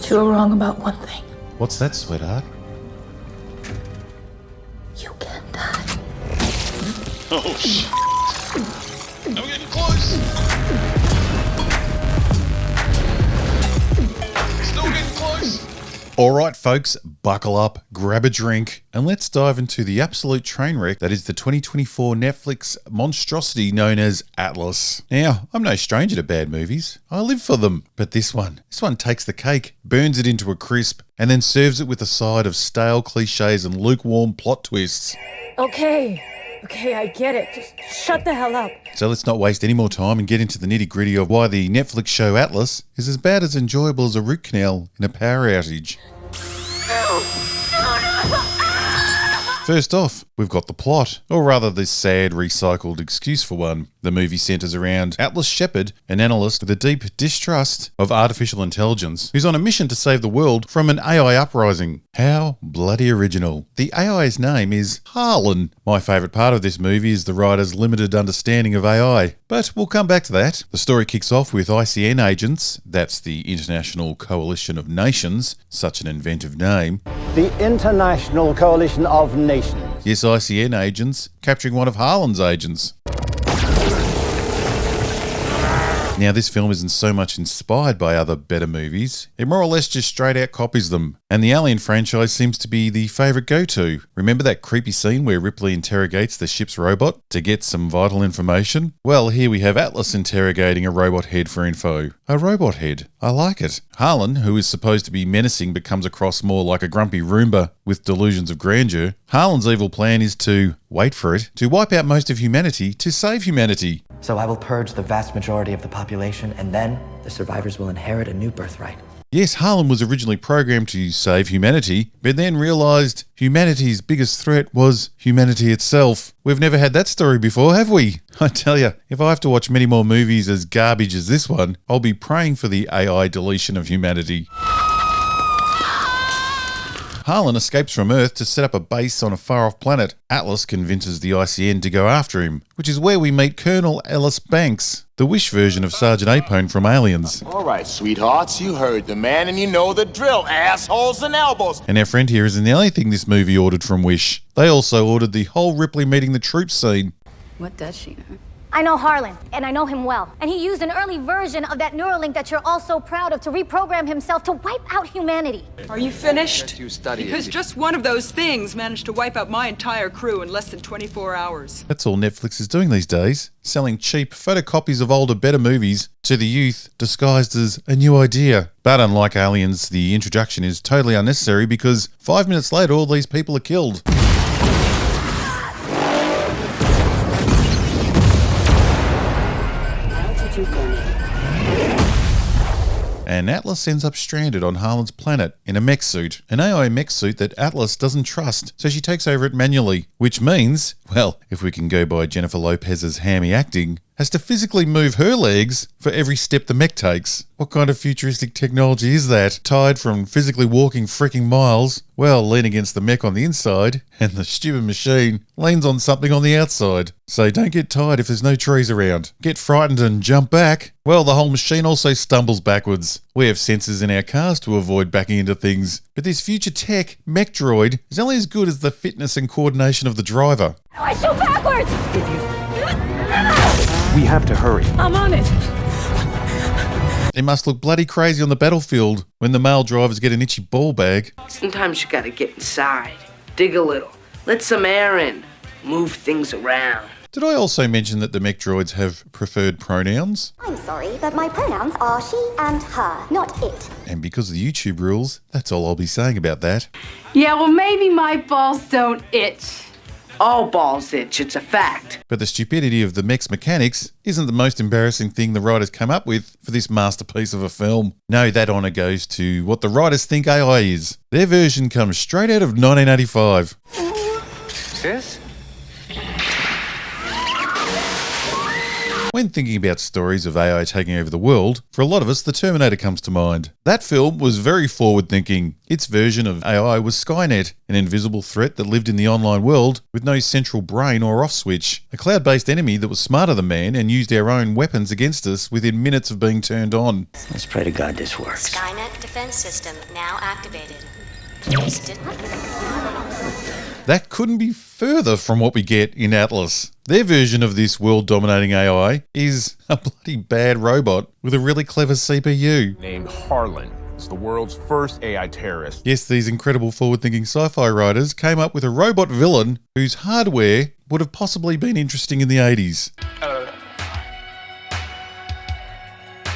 You were wrong about one thing. What's that, sweetheart? You can die. Oh, shit. I'm getting close. Still getting close. All right, folks, buckle up, grab a drink, and let's dive into the absolute train wreck that is the 2024 Netflix monstrosity known as Atlas. Now, I'm no stranger to bad movies. I live for them. But this one takes the cake, burns it into a crisp, and then serves it with a side of stale cliches and lukewarm plot twists. Okay, I get it. Just shut the hell up. So let's not waste any more time and get into the nitty-gritty of why the Netflix show Atlas is as bad as enjoyable as a root canal in a power outage. First off, we've got the plot, or rather this sad recycled excuse for one. The movie centres around Atlas Shepard, an analyst with a deep distrust of artificial intelligence, who's on a mission to save the world from an AI uprising. How bloody original. The AI's name is Harlan. My favourite part of this movie is the writer's limited understanding of AI. But we'll come back to that. The story kicks off with ICN agents, that's the International Coalition of Nations, such an inventive name. The International Coalition of Nations. Yes, ICN agents, capturing one of Harlan's agents. Now, this film isn't so much inspired by other better movies. It more or less just straight out copies them. And the Alien franchise seems to be the favourite go-to. Remember that creepy scene where Ripley interrogates the ship's robot to get some vital information? Well, here we have Atlas interrogating a robot head for info. A robot head. I like it. Harlan, who is supposed to be menacing but comes across more like a grumpy Roomba with delusions of grandeur. Harlan's evil plan is to, wait for it, to wipe out most of humanity to save humanity. So I will purge the vast majority of the population, and then the survivors will inherit a new birthright. Yes, Harlan was originally programmed to save humanity, but then realised humanity's biggest threat was humanity itself. We've never had that story before, have we? I tell you, if I have to watch many more movies as garbage as this one, I'll be praying for the AI deletion of humanity. Harlan escapes from Earth to set up a base on a far-off planet. Atlas convinces the ICN to go after him, which is where we meet Colonel Ellis Banks, the Wish version of Sergeant Apone from Aliens. All right, sweethearts, you heard the man and you know the drill, assholes and elbows. And our friend here isn't the only thing this movie ordered from Wish. They also ordered the whole Ripley meeting the troops scene. What does she know? I know Harlan, and I know him well. And he used an early version of that Neuralink that you're all so proud of to reprogram himself to wipe out humanity. Are you finished? You study Because just one of those things managed to wipe out my entire crew in less than 24 hours. That's all Netflix is doing these days, selling cheap photocopies of older, better movies to the youth disguised as a new idea. But unlike Aliens, the introduction is totally unnecessary because 5 minutes later all these people are killed. And Atlas ends up stranded on Harlan's planet in a mech suit, an AI mech suit that Atlas doesn't trust, so she takes over it manually, which means, well, if we can go by Jennifer Lopez's hammy acting, has to physically move her legs for every step the mech takes. What kind of futuristic technology is that? Tired from physically walking freaking miles, well, lean against the mech on the inside, and the stupid machine leans on something on the outside. So don't get tired if there's no trees around. Get frightened and jump back. Well, the whole machine also stumbles backwards. We have sensors in our cars to avoid backing into things. But this future tech mech droid is only as good as the fitness and coordination of the driver. I shoot backwards! We have to hurry. I'm on it. It must look bloody crazy on the battlefield when the male drivers get an itchy ball bag. Sometimes you gotta get inside, dig a little, let some air in, move things around. Did I also mention that the mech droids have preferred pronouns? I'm sorry, but my pronouns are she and her, not it. And because of the YouTube rules, that's all I'll be saying about that. Yeah, well, maybe my balls don't itch. All balls itch, it's a fact. But the stupidity of the mech's mechanics isn't the most embarrassing thing the writers come up with for this masterpiece of a film. No, that honour goes to what the writers think AI is. Their version comes straight out of 1985. Sis? When thinking about stories of AI taking over the world, for a lot of us, the Terminator comes to mind. That film was very forward-thinking. Its version of AI was Skynet, an invisible threat that lived in the online world with no central brain or off switch. A cloud-based enemy that was smarter than man and used our own weapons against us within minutes of being turned on. Let's pray to God this works. Skynet defense system now activated. That couldn't be further from what we get in Atlas. Their version of this world-dominating AI is a bloody bad robot with a really clever CPU. Named Harlan. It's the world's first AI terrorist. Yes, these incredible forward-thinking sci-fi writers came up with a robot villain whose hardware would have possibly been interesting in the 80s.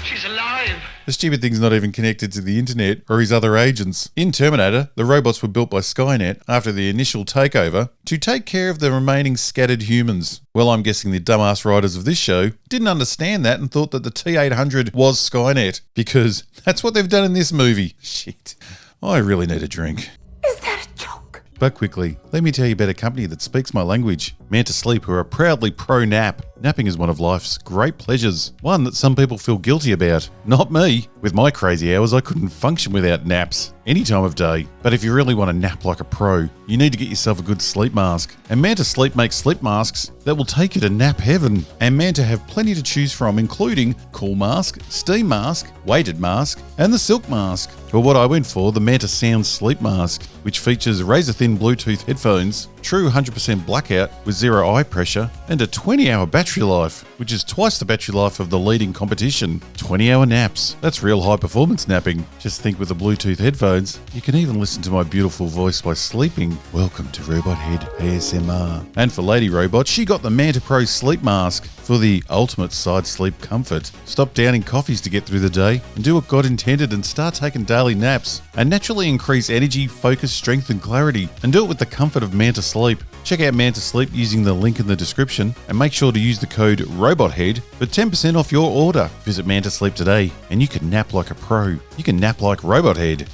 She's alive. The stupid thing's not even connected to the internet or his other agents. In Terminator, the robots were built by Skynet after the initial takeover to take care of the remaining scattered humans. Well, I'm guessing the dumbass writers of this show didn't understand that and thought that the T-800 was Skynet, because that's what they've done in this movie. Shit. I really need a drink. Is that a joke? But quickly, let me tell you about a company that speaks my language, Manta Sleep, who are proudly pro-nap. Napping is one of life's great pleasures, one that some people feel guilty about. Not me. With my crazy hours, I couldn't function without naps, any time of day. But if you really want to nap like a pro, you need to get yourself a good sleep mask. And Manta Sleep makes sleep masks that will take you to nap heaven. And Manta have plenty to choose from, including cool mask, steam mask, weighted mask, and the silk mask. Or what I went for, the Manta Sound Sleep Mask, which features razor-thin Bluetooth headphones, true 100% blackout with zero eye pressure, and a 20-hour battery life, which is twice the battery life of the leading competition. 20-hour naps. That's real high-performance napping. Just think, with the Bluetooth headphones, you can even listen to my beautiful voice by sleeping. Welcome to Robot Head ASMR. And for Lady Robot, she got the Manta Pro Sleep Mask for the ultimate side sleep comfort. Stop downing coffees to get through the day and do what God intended and start taking daily naps. And naturally increase energy, focus, strength and clarity. And do it with the comfort of Manta Sleep. Check out Manta Sleep using the link in the description and make sure to use the code ROBOTHEAD for 10% off your order. Visit Manta Sleep today and you can nap like a pro. You can nap like Robothead.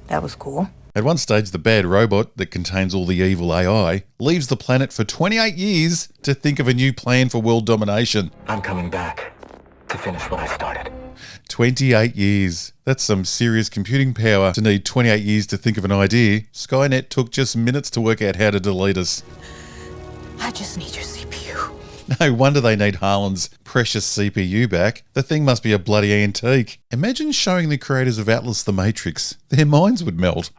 That was cool. At one stage, the bad robot that contains all the evil AI leaves the planet for 28 years to think of a new plan for world domination. I'm coming back to finish what I started. 28 years. That's some serious computing power to need 28 years to think of an idea. Skynet took just minutes to work out how to delete us. I just need your CPU. No wonder they need Harlan's precious CPU back. The thing must be a bloody antique. Imagine showing the creators of Atlas the Matrix. Their minds would melt.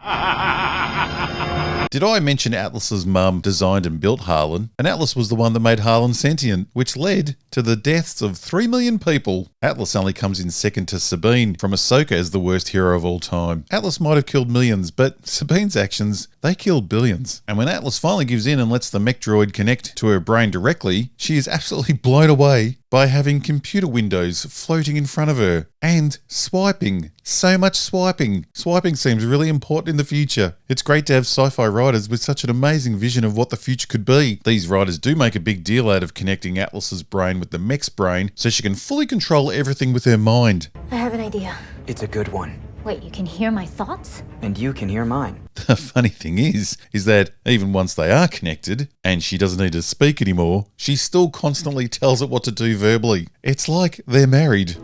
Did I mention Atlas's mum designed and built Harlan? And Atlas was the one that made Harlan sentient, which led to the deaths of 3 million people. Atlas only comes in second to Sabine from Ahsoka as the worst hero of all time. Atlas might have killed millions, but Sabine's actions, they killed billions. And when Atlas finally gives in and lets the mech droid connect to her brain directly, she is absolutely blown away by having computer windows floating in front of her. And swiping. So much swiping. Swiping seems really important in the future. It's great to have sci-fi writers with such an amazing vision of what the future could be. These writers do make a big deal out of connecting Atlas's brain with the mech's brain so she can fully control everything with her mind. I have an idea. It's a good one. Wait, you can hear my thoughts? And you can hear mine. The funny thing is that even once they are connected and she doesn't need to speak anymore, she still constantly tells it what to do verbally. It's like they're married.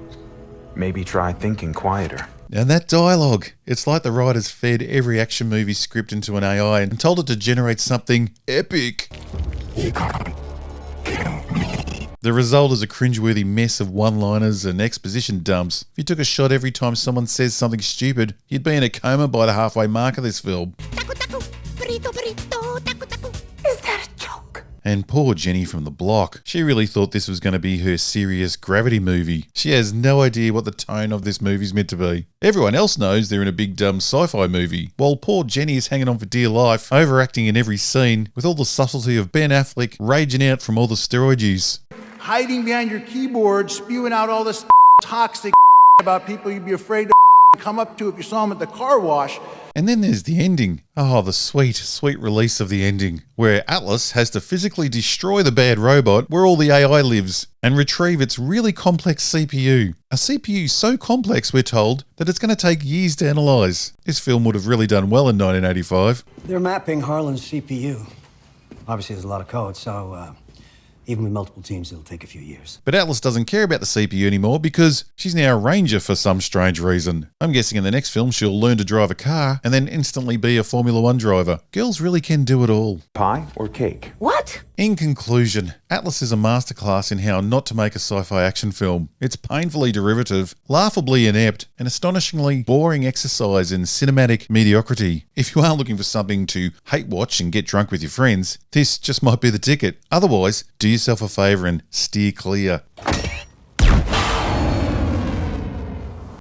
Maybe try thinking quieter. And that dialogue, it's like the writers fed every action movie script into an AI and told it to generate something epic. The result is a cringeworthy mess of one-liners and exposition dumps. If you took a shot every time someone says something stupid, you'd be in a coma by the halfway mark of this film. Is that a joke? And poor Jenny from the block. She really thought this was going to be her serious gravity movie. She has no idea what the tone of this movie's meant to be. Everyone else knows they're in a big dumb sci-fi movie, while poor Jenny is hanging on for dear life, overacting in every scene with all the subtlety of Ben Affleck raging out from all the steroid use. Hiding behind your keyboard, spewing out all this toxic about people you'd be afraid to come up to if you saw them at the car wash. And then there's the ending. Oh, the sweet, sweet release of the ending, where Atlas has to physically destroy the bad robot where all the AI lives and retrieve its really complex CPU. A CPU so complex, we're told, that it's going to take years to analyse. This film would have really done well in 1985. They're mapping Harlan's CPU. Obviously, there's a lot of code, so Even with multiple teams, it'll take a few years. But Atlas doesn't care about the CPU anymore because she's now a ranger for some strange reason. I'm guessing in the next film she'll learn to drive a car and then instantly be a Formula One driver. Girls really can do it all. Pie or cake? What? In conclusion, Atlas is a masterclass in how not to make a sci-fi action film. It's painfully derivative, laughably inept, and astonishingly boring exercise in cinematic mediocrity. If you are looking for something to hate watch and get drunk with your friends, this just might be the ticket. Otherwise, do yourself a favour and steer clear.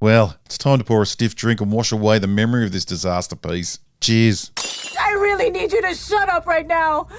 Well, it's time to pour a stiff drink and wash away the memory of this disaster piece. Cheers. I really need you to shut up right now.